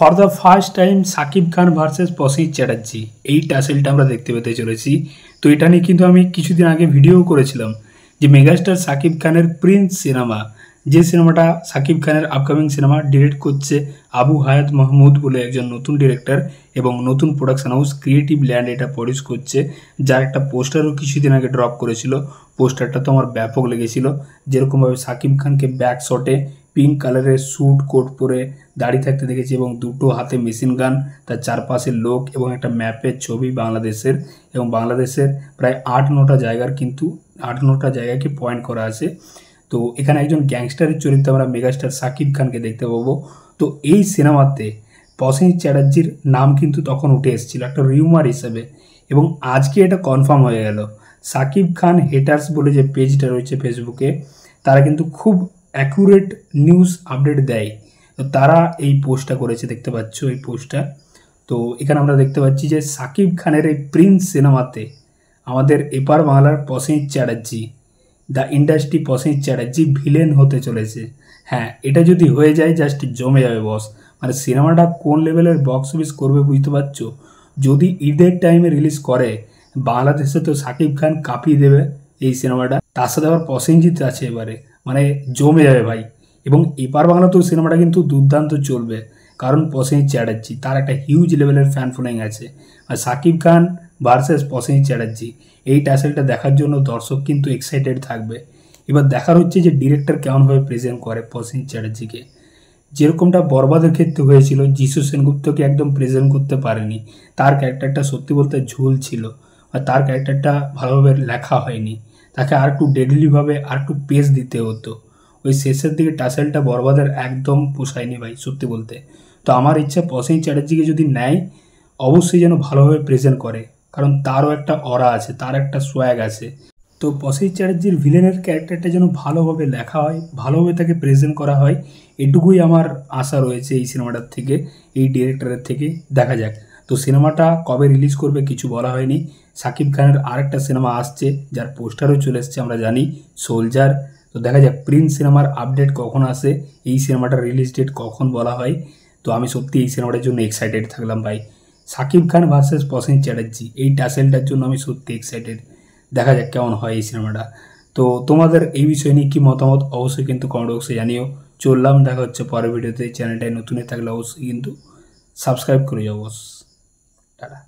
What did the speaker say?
For the first time Shakib Khan versus Prosenjit Chatterjee এই টাসেলটা আমরা দেখতে পেতে চলেছি। তো এটা নিয়ে কিন্তু আমি কিছুদিন আগে ভিডিও করেছিলাম যে মেগাস্টার সাকিব খানের প্রিন্স সিনেমা, যে সিনেমাটা সাকিব খানের আপকামিং সিনেমা ডিরেক্ট করছে আবু হায়াত মাহমুদ বলে একজন নতুন ডিরেক্টর এবং নতুন প্রোডাকশন হাউস ক্রিয়েটিভ ল্যান্ড এটা প্রডিউস করছে, যার একটা পোস্টারও কিছুদিন আগে ড্রপ করেছিল। পোস্টারটা তো আমার ব্যাপক লেগেছিল, যেরকমভাবে সাকিব খানকে ব্যাক শটে পিঙ্ক কালারের স্যুট কোট পরে দাঁড়িয়ে থাকতে দেখেছি এবং দুটো হাতে মেশিন গান, তার চারপাশের লোক এবং একটা ম্যাপের ছবি বাংলাদেশের, এবং বাংলাদেশের প্রায় 8-9টা জায়গার কিন্তু 8-9টা জায়গাকে পয়েন্ট করা আছে। তো এখানে একজন গ্যাংস্টারের চরিত্রে আমরা মেগাস্টার সাকিব খানকে দেখতে পাবো। তো এই সিনেমাতে প্রসেনজিৎ চ্যাটার্জির নাম কিন্তু তখন উঠে এসেছিল একটা রিউমার হিসেবে, এবং আজকে এটা কনফার্ম হয়ে গেল। সাকিব খান হেটার্স বলে যে পেজটা রয়েছে ফেসবুকে, তারা কিন্তু খুব অ্যাকুরেট নিউজ আপডেট দেয়। তো তারা এই পোস্টটা করেছে, দেখতে পাচ্ছ এই পোস্টটা। তো এখানে আমরা দেখতে পাচ্ছি যে সাকিব খানের এই প্রিন্স সিনেমাতে আমাদের এপার বাংলার Prosenjit Chatterjee, the industry Prosenjit Chatterjee villain হতে চলেছে। হ্যাঁ, এটা যদি হয়ে যায় জাস্ট জমে যাবে বস। মানে সিনেমাটা কোন লেভেলের বক্স অফিস করবে বুঝতে পারছো। যদি ঈদের টাইমে রিলিজ করে বাংলাদেশে তো সাকিব খান কাঁপিয়ে দেবে এই সিনেমাটা, তার সাথে আবার প্রসেনজিৎ আছে, এবারে মানে জমে যাবে ভাই। এবং এপার বাংলাতেও সিনেমাটা কিন্তু দুর্দান্ত চলবে, কারণ প্রসেনজিৎ চ্যাটার্জি তার একটা হিউজ লেভেলের ফ্যান ফলোয়িং আছে। আর সাকিব খান ভার্সেস প্রসেনজিৎ চ্যাটার্জি এই টাসেলটা দেখার জন্য দর্শক কিন্তু এক্সাইটেড থাকবে। এবার দেখার হচ্ছে যে ডিরেক্টর কেমনভাবে প্রেজেন্ট করে প্রসেনজিৎ চ্যাটার্জিকে। যেরকমটা বরবাদের ক্ষেত্রে হয়েছিল, যিশু সেনগুপ্তকে একদম প্রেজেন্ট করতে পারেনি, তার ক্যারেক্টারটা সত্যি বলতে ঝুল ছিল, আর তার ক্যারেক্টারটা ভালোভাবে লেখা হয়নি, তাকে আর একটু ডেডলিভাবে আর একটু পেস দিতে হতো। ওই শেষের দিকে টাসেলটা বরবাদের একদম পোষায়নি ভাই সত্যি বলতে। তো আমার ইচ্ছা প্রসেনজিৎ চ্যাটার্জিকে যদি নেয় অবশ্যই যেন ভালোভাবে প্রেজেন্ট করে, কারণ তারও একটা অরা আছে, তার একটা সোয়াগ আছে। তো প্রসেনজিৎ চ্যাটার্জির ভিলেনের ক্যারেক্টারটা যেন ভালোভাবে লেখা হয়, ভালোভাবে তাকে প্রেজেন্ট করা হয়, এটুকুই আমার আশা রয়েছে এই সিনেমাটার থেকে, এই ডিরেক্টরের থেকে। দেখা যাক। তো সিনেমাটা কবে রিলিজ করবে কিছু বলা হয়নি। সাকিব খানের আরেকটা সিনেমা আসছে যার পোস্টারও চলে এসছে আমরা জানি, সোলজার। তো দেখা যাক প্রিন্স সিনেমার আপডেট কখন আসে, এই সিনেমাটার রিলিজ ডেট কখন বলা হয়। তো আমি সত্যি এই সিনেমাটার জন্য এক্সাইটেড থাকলাম ভাই। সাকিব খান ভার্সেস প্রসেনজিৎ চ্যাটার্জি এই টাসেলটার জন্য আমি সত্যি এক্সাইটেড। দেখা যাক কেমন হয় এই সিনেমাটা। তো তোমাদের এই বিষয় নিয়ে কী মতামত অবশ্যই কিন্তু কমেন্ট বক্সে জানিও। চললাম, দেখা হচ্ছে পরের ভিডিওতে। চ্যানেলটায় নতুন থাকলে অবশ্যই কিন্তু সাবস্ক্রাইব করে যাও বস। টাটা।